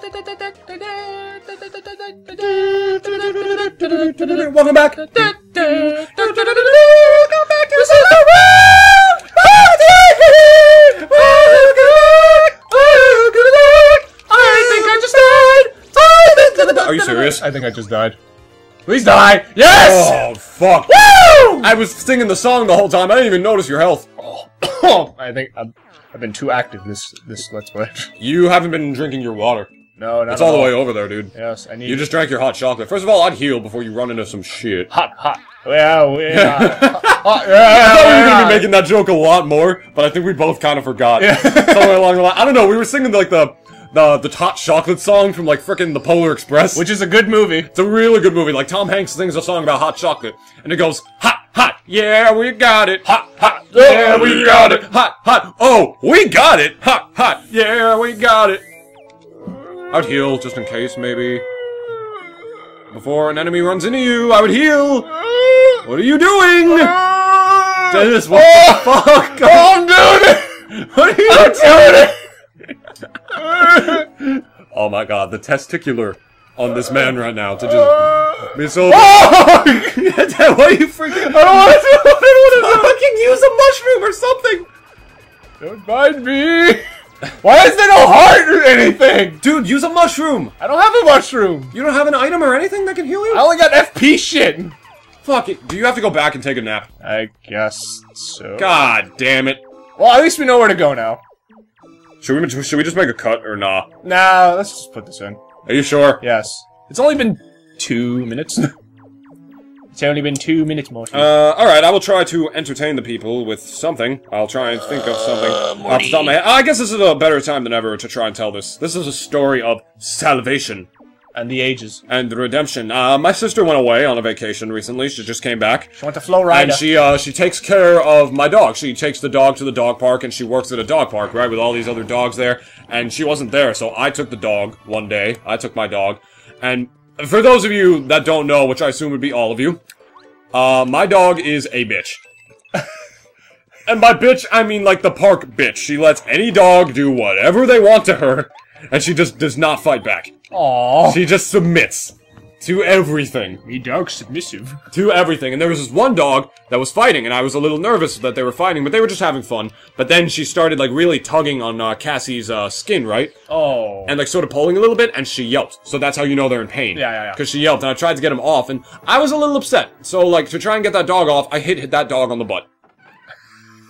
Welcome back. Are you serious? I think I just died. Please die! Yes! Oh, fuck. Woo! I was singing the song the whole time. I didn't even notice your health. Oh. I think I've been too active this Let's Play. You haven't been drinking your water. No, not It's at all the way over there, dude. Yes, I need. You just drank your hot chocolate. First of all, I'd heal before you run into some shit. hot. Yeah, I thought we were gonna be making that joke a lot more, but I think we both kind of forgot. Yeah. Somewhere along the line. I don't know, we were singing like the hot chocolate song from like frickin' the Polar Express. Which is a good movie. It's a really good movie. Like Tom Hanks sings a song about hot chocolate, and it goes, hot, hot, yeah, we got it. Hot, hot, yeah, we got it. Hot, hot, oh, we got it. Hot, hot, yeah, we got it. I'd heal, just in case, maybe. Before an enemy runs into you, I would heal! What are you doing? Dennis, what the fuck? Oh, I'm doing it! What are you doing? Oh my god, the testicular on this man right now to just be so... Oh! Dad, what are you freaking... I don't want to do it! I don't want to use a mushroom or something! Don't mind me! Why is there no heart or anything? Dude, use a mushroom! I don't have a mushroom! You don't have an item or anything that can heal you? I only got FP shit! Fuck it. Do you have to go back and take a nap? I guess so. God damn it. Well, at least we know where to go now. Should we just make a cut or nah? Nah, let's just put this in. Are you sure? Yes. It's only been 2 minutes. It's only been 2 minutes, Morty. Alright, I will try to entertain the people with something. I'll try and think of something off the top of my head. I guess this is a better time than ever to try and tell this. This is a story of salvation. And the ages. And the redemption. My sister went away on a vacation recently. She just came back. She went to Florida. And she takes care of my dog. She takes the dog to the dog park, and she works at a dog park, right, with all these other dogs there. And she wasn't there, so I took the dog one day. I took my dog. And for those of you that don't know, which I assume would be all of you, my dog is a bitch. And by bitch, I mean like the park bitch. She lets any dog do whatever they want to her, and she just does not fight back. Aww. She just submits to everything. Me dog's submissive. To everything. And there was this one dog that was fighting, and I was a little nervous that they were fighting, but they were just having fun. But then she started, like, really tugging on Cassie's skin, right? Oh. And, like, sort of pulling a little bit, and she yelped. So that's how you know they're in pain. Yeah. Because she yelped, and I tried to get him off, and I was a little upset. So, like, to try and get that dog off, I hit that dog on the butt.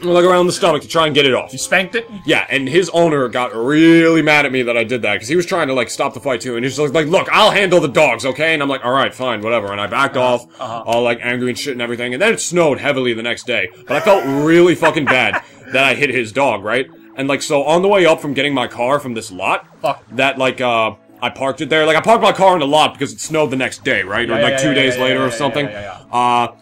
Like, around the stomach to try and get it off. You spanked it? Yeah, and his owner got really mad at me that I did that, because he was trying to, like, stop the fight, too, and he's just like, look, I'll handle the dogs, okay? And I'm like, alright, fine, whatever, and I backed off, all, like, angry and shit and everything, and then it snowed heavily the next day, but I felt really fucking bad that I hit his dog, right? And, like, so on the way up from getting my car from this lot, that, like, I parked it there. Like, I parked my car in the lot because it snowed the next day, right? Or, like, 2 days later or something.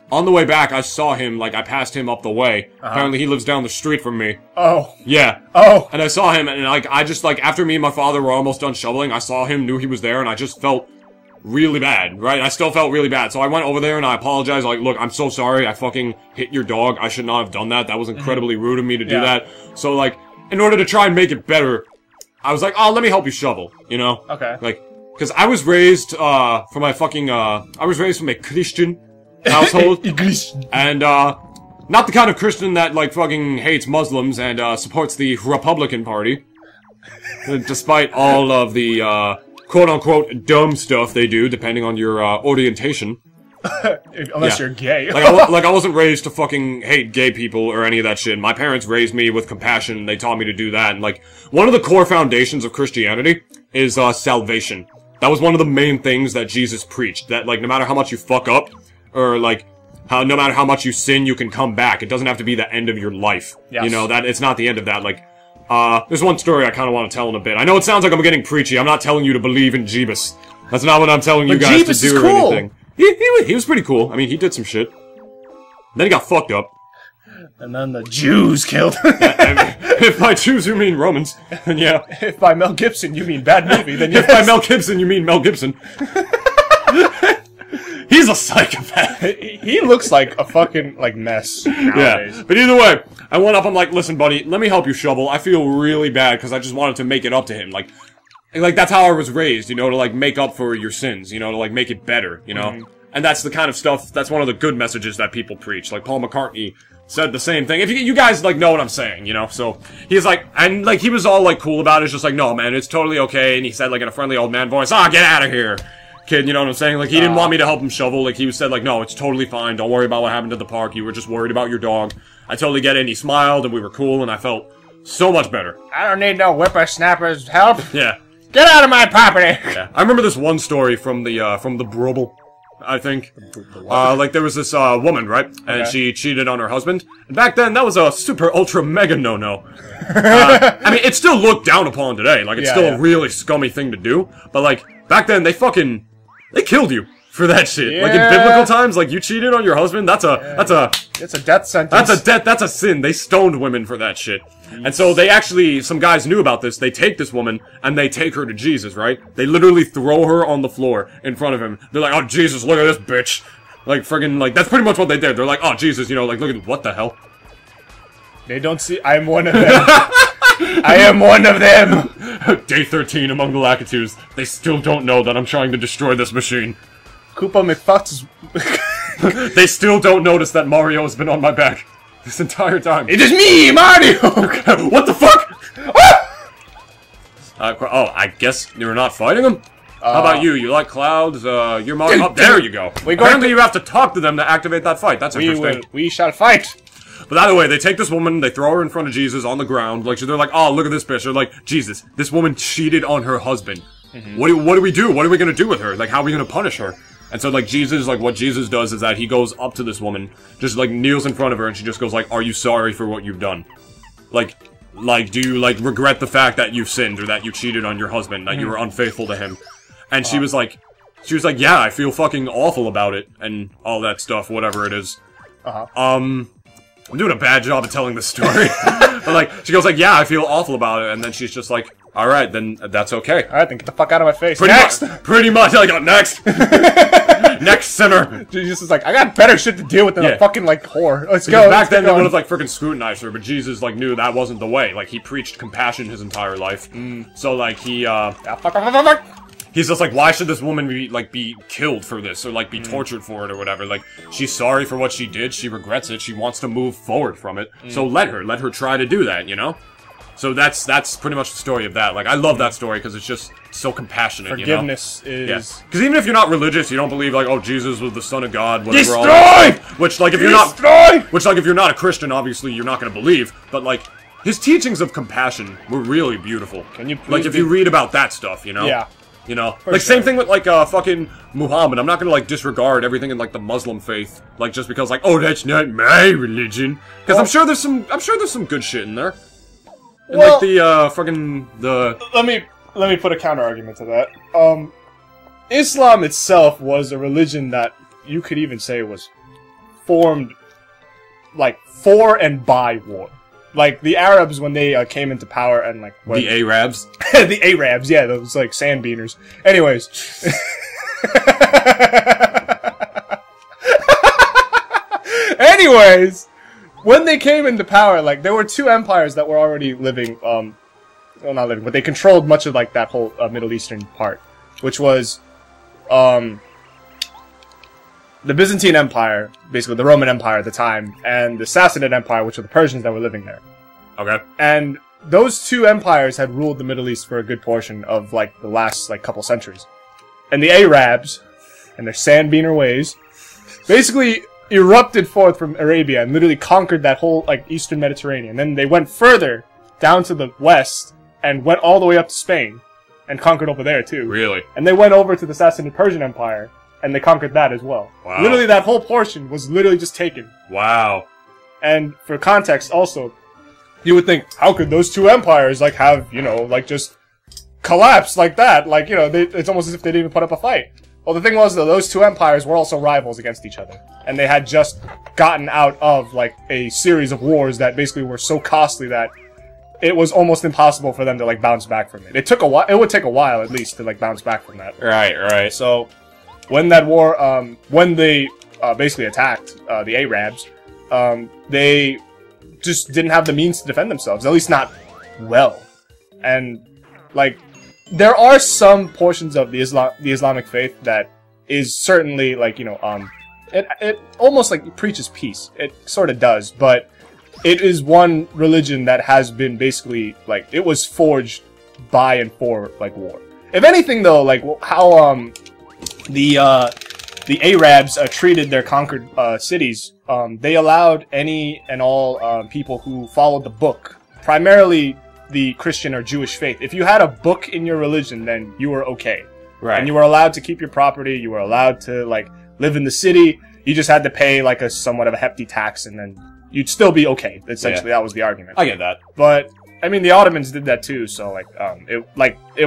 On the way back, I saw him, like, I passed him up the way. Apparently, he lives down the street from me. Oh. Yeah. Oh. And I saw him, and, like, I just, like, after me and my father were almost done shoveling, I saw him, knew he was there, and I just felt really bad, right? I still felt really bad. So I went over there, and I apologized, like, look, I'm so sorry. I fucking hit your dog. I should not have done that. That was incredibly rude of me to do that. So, like, in order to try and make it better, I was like, oh, let me help you shovel, you know? Okay. Like, because I was raised, from my fucking, I was raised from a Christian household. And, not the kind of Christian that, like, fucking hates Muslims and, supports the Republican Party. Despite all of the, quote-unquote dumb stuff they do, depending on your, orientation. Unless you're gay. Like, I wasn't raised to fucking hate gay people or any of that shit. My parents raised me with compassion, and they taught me to do that. And, like, one of the core foundations of Christianity is, salvation. That was one of the main things that Jesus preached. That, like, no matter how much you fuck up, or, like, no matter how much you sin, you can come back. It doesn't have to be the end of your life. Yes. You know, it's not the end of that. Like, there's one story I kind of want to tell in a bit. I know it sounds like I'm getting preachy. I'm not telling you to believe in Jeebus. That's not what I'm telling you guys Jeebus to do is or cool. anything. He was pretty cool. I mean, he did some shit. Then he got fucked up. And then the Jews killed him. I mean, if by Jews you mean Romans, then yeah. If by Mel Gibson you mean bad movie, then yes. If by Mel Gibson you mean Mel Gibson. He's a psychopath. He looks like a fucking, like, mess nowadays. Yeah, but either way, I went up, I'm like, listen buddy, let me help you shovel. I feel really bad, because I just wanted to make it up to him, like... like, that's how I was raised, you know, to, like, make up for your sins, you know, to, like, make it better, you know? And that's the kind of stuff, that's one of the good messages that people preach. Like, Paul McCartney said the same thing. If you guys, like, know what I'm saying, you know? So, he's like, and, like, he was all, like, cool about it. It's just like, no, man, it's totally okay. And he said, like, in a friendly old man voice, get out of here, kid, you know what I'm saying? Like, he didn't want me to help him shovel. Like, he said, like, no, it's totally fine. Don't worry about what happened to the park. You were just worried about your dog. I totally get it. And he smiled, and we were cool, and I felt so much better. I don't need no whippersnapper's help. Yeah. Get out of my property! Yeah. I remember this one story from the Brubble, I think. Like, there was this, woman, right? And she cheated on her husband. And back then, that was a super ultra mega no-no. I mean, it's still looked down upon today. Like, it's still a really scummy thing to do. But, like, back then, they killed you for that shit. Yeah. Like, in biblical times, like, you cheated on your husband, it's a death sentence. That's a sin. They stoned women for that shit. And so they actually, some guys knew about this. They take this woman and they take her to Jesus, right? They literally throw her on the floor in front of him. They're like, oh, Jesus, look at this bitch. Like, friggin', like, that's pretty much what they did. They're like, oh, Jesus, you know, like, look at, what the hell? They don't see, I am one of them. I am one of them. Day 13 among the Lakitus. They still don't know that I'm trying to destroy this machine. Koopa McFucks. They still don't notice that Mario has been on my back this entire time. It is me, Mario! What the fuck? Oh, I guess you're not fighting them? How about you? You like clouds? You're Mario. Oh, there you go. Apparently you have to talk to them to activate that fight. That's interesting. We shall fight. But either way, they take this woman, they throw her in front of Jesus on the ground. Like, they're like, oh, look at this bitch. They're like, Jesus, this woman cheated on her husband. What do we do? What are we gonna do with her? Like, how are we gonna punish her? And so, like, Jesus, like, what Jesus does is that he goes up to this woman, just, like, kneels in front of her, and she just goes, like, are you sorry for what you've done? Like, do you, like, regret the fact that you've sinned, or that you cheated on your husband, that you were unfaithful to him? And she was like, yeah, I feel fucking awful about it, and all that stuff, whatever it is. I'm doing a bad job of telling this story. But, like, she goes, like, yeah, I feel awful about it, and then she's just like, alright, then that's okay. Alright, then get the fuck out of my face. Pretty much, I got next! Next sinner! Jesus is like, I got better shit to deal with than a fucking, like, whore. Let's go. Back then, they would have, like, freaking scrutinized her, but Jesus, like, knew that wasn't the way. Like, he preached compassion his entire life. So, like, he's just like, why should this woman be killed for this, or, like, be tortured for it, or whatever? Like, she's sorry for what she did, she regrets it, she wants to move forward from it. So let her try to do that, you know? So that's pretty much the story of that. Like, I love that story because it's just so compassionate, Forgiveness you know? is... Because even if you're not religious, you don't believe, like, oh, Jesus was the Son of God, whatever. Destroy! Which, like, if you're not... Which, like, if you're not a Christian, obviously, you're not gonna believe. But, like, his teachings of compassion were really beautiful. Can you please like, if you read about that stuff, you know? Yeah. You know? Like, same thing with, like, fucking Muhammad. I'm not gonna, like, disregard everything in, like, the Muslim faith. Like, just because, like, oh, that's not my religion. Because I'm sure there's some good shit in there. And, well, like, Let me put a counter-argument to that. Islam itself was a religion that you could even say was formed, like, for and by war. Like, the Arabs, when they came into power and, like... The Arabs? The Arabs, yeah, those, like, sandbeaners. Anyways. Anyways, when they came into power, like, there were two empires that were already living, well, not living, but they controlled much of, like, that whole Middle Eastern part. Which was, the Byzantine Empire, basically the Roman Empire at the time, and the Sassanid Empire, which were the Persians that were living there. Okay. And those two empires had ruled the Middle East for a good portion of, like, the last, like, couple centuries. And the Arabs, and their sandbeaner ways, basically erupted forth from Arabia and literally conquered that whole, like, Eastern Mediterranean. Then they went further down to the west and went all the way up to Spain and conquered over there, too. Really? And they went over to the Sassanid Persian Empire and they conquered that as well. Wow. Literally, that whole portion was literally just taken. Wow. And for context, also, you would think, how could those two empires, like, have, you know, like, just collapse like that? Like, you know, it's almost as if they didn't even put up a fight. Well, the thing was, though, those two empires were also rivals against each other. And they had just gotten out of, like, a series of wars that basically were so costly that it was almost impossible for them to, like, bounce back from it. It took a while, it would take a while, at least, to, like, bounce back from that. Right. So, when that war, when they, basically attacked, the Arabs, they just didn't have the means to defend themselves. At least not well. And, like, there are some portions of the Islamic faith that is certainly, like, it almost, like, preaches peace. It sort of does, but it is one religion that has been basically, like, it was forged by and for, like, war. If anything, though, like, how, the Arabs treated their conquered cities, they allowed any and all people who followed the book, primarily the Christian or Jewish faith. If you had a book in your religion, then you were okay. Right. And you were allowed to keep your property, you were allowed to, like, live in the city, you just had to pay, like, a somewhat of a hefty tax, and then you'd still be okay. Essentially, that was the argument. I get that. But, I mean, the Ottomans did that too, so, it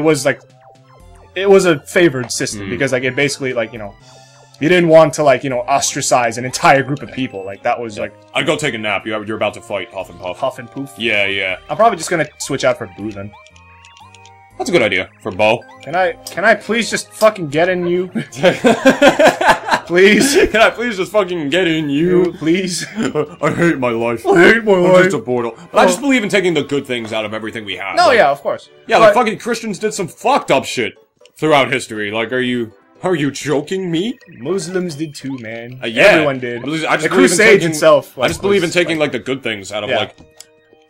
was a favored system, because, like, it basically, like, you didn't want to, like, ostracize an entire group of people. Like, that was, like... I'd go take a nap. You're about to fight Huff and Puff. Huff and Poof? Yeah, yeah. I'm probably just gonna switch out for Boo, then. That's a good idea. For Bo. Can I please just fucking get in you? Please? Can I please just fucking get in you? Please? I hate my life. I hate my life. I'm just a portal. But I just believe in taking the good things out of everything we have. No, like, yeah, of course. Yeah, like, fucking Christians did some fucked up shit throughout history. Like, are you joking me? Muslims did too, man. Yeah. Everyone did. I just the Crusades itself. I just believe in taking, like, the good things out of, like,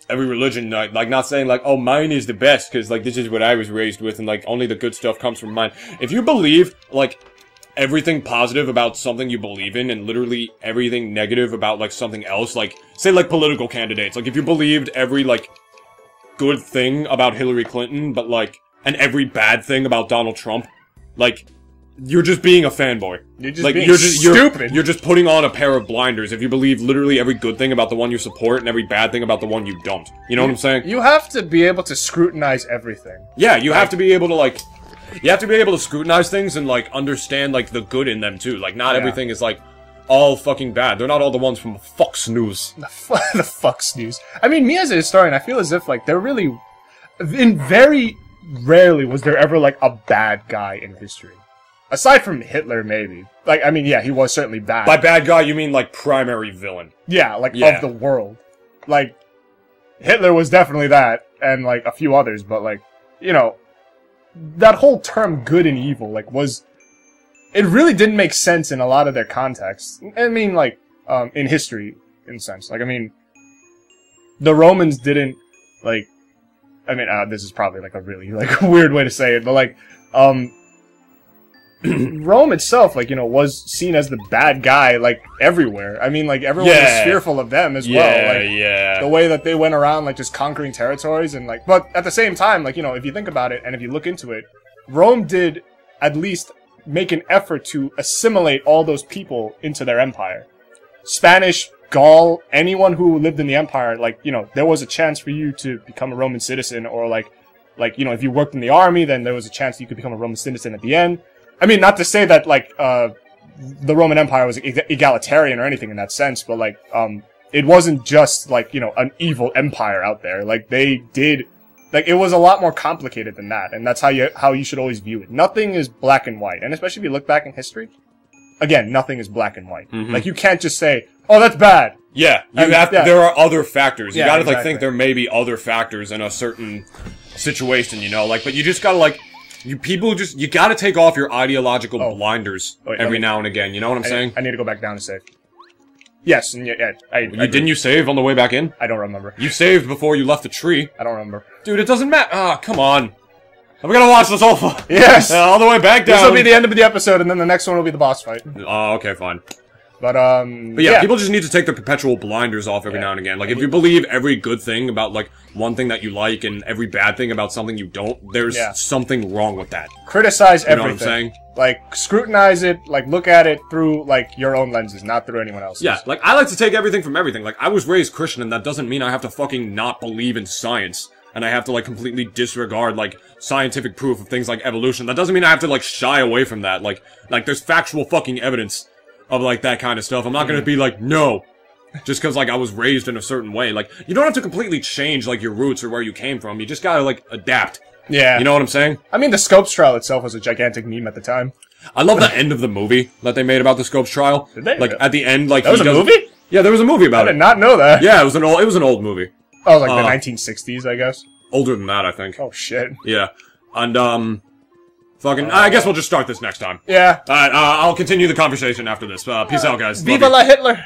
every religion. Like, not saying, like, oh, mine is the best, because, like, this is what I was raised with, and, like, only the good stuff comes from mine. If you believe, like, everything positive about something you believe in, and literally everything negative about, like, something else, like, say, like, political candidates. Like, if you believed every, like, good thing about Hillary Clinton, but, like, and every bad thing about Donald Trump, like... You're just being a fanboy. You're just being stupid. You're just putting on a pair of blinders if you believe literally every good thing about the one you support and every bad thing about the one you don't. You know what I'm saying? You have to be able to scrutinize everything. Yeah, you have to be able to, like... You have to be able to scrutinize things and, like, understand, like, the good in them, too. Like, not everything is, like, all fucking bad. They're not all the ones from Fox News. The Fox News. I mean, me as a historian, I feel as if, like, they're really... very rarely was there ever, like, a bad guy in history. Aside from Hitler, maybe. Like, I mean, yeah, he was certainly bad. By bad guy, you mean, like, primary villain. Yeah, like, of the world. Like, Hitler was definitely that, and, like, a few others, but, like, that whole term good and evil, like, was... It really didn't make sense in a lot of their contexts. I mean, like, in history, in a sense. Like, I mean, the Romans didn't, like... I mean, this is probably, like, a really, like, weird way to say it, but, like, Rome itself, like, was seen as the bad guy, like, everywhere. I mean, like, everyone was fearful of them as well. Like, the way that they went around, like, just conquering territories and, like... But at the same time, like, if you think about it and if you look into it, Rome did at least make an effort to assimilate all those people into their empire. Spanish, Gaul, anyone who lived in the empire, like, there was a chance for you to become a Roman citizen, or, like, if you worked in the army, then there was a chance you could become a Roman citizen at the end. I mean, not to say that, like, the Roman Empire was egalitarian or anything in that sense, but, like, it wasn't just, like, an evil empire out there. Like, they did... Like, it was a lot more complicated than that, and that's how you should always view it. Nothing is black and white, and especially if you look back in history, again, nothing is black and white. Mm-hmm. Like, you can't just say, oh, that's bad! Yeah, there are other factors. You gotta, like, think there may be other factors in a certain situation, like, but you just gotta, like... You gotta take off your ideological blinders every now and again, you know what I'm saying? I need to go back down and save. Yes, and didn't you save on the way back in? I don't remember. You saved before you left the tree. I don't remember. Dude, it doesn't matter. Ah, come on. We're gonna watch this all Yes! all the way back down. This will be the end of the episode, and then the next one will be the boss fight. Oh, okay, fine. But yeah, people just need to take their perpetual blinders off every now and again. Like, if you believe every good thing about, like, one thing that you like and every bad thing about something you don't, there's something wrong with that. Criticize everything. You know what I'm saying? Like, scrutinize it, like, look at it through, like, your own lenses, not through anyone else's. Yeah, like, I like to take everything from everything. Like, I was raised Christian, and that doesn't mean I have to fucking not believe in science. And I have to, like, completely disregard, like, scientific proof of things like evolution. That doesn't mean I have to, like, shy away from that. Like, there's factual fucking evidence of, like, that kind of stuff. I'm not gonna be like, no. Just cause, like, I was raised in a certain way. Like, you don't have to completely change, like, your roots or where you came from. You just gotta, like, adapt. Yeah. You know what I'm saying? I mean, the Scopes trial itself was a gigantic meme at the time. I love the end of the movie that they made about the Scopes trial. Did they? Like, at the end, like, that was a movie? Yeah, there was a movie about it. I did not know that. Yeah, it was an old movie. Oh, like the 1960s, I guess? Older than that, I think. Oh, shit. Yeah. And, fucking, I guess we'll just start this next time. Yeah. Alright, I'll continue the conversation after this. Peace out, guys. Love Viva you. la Hitler!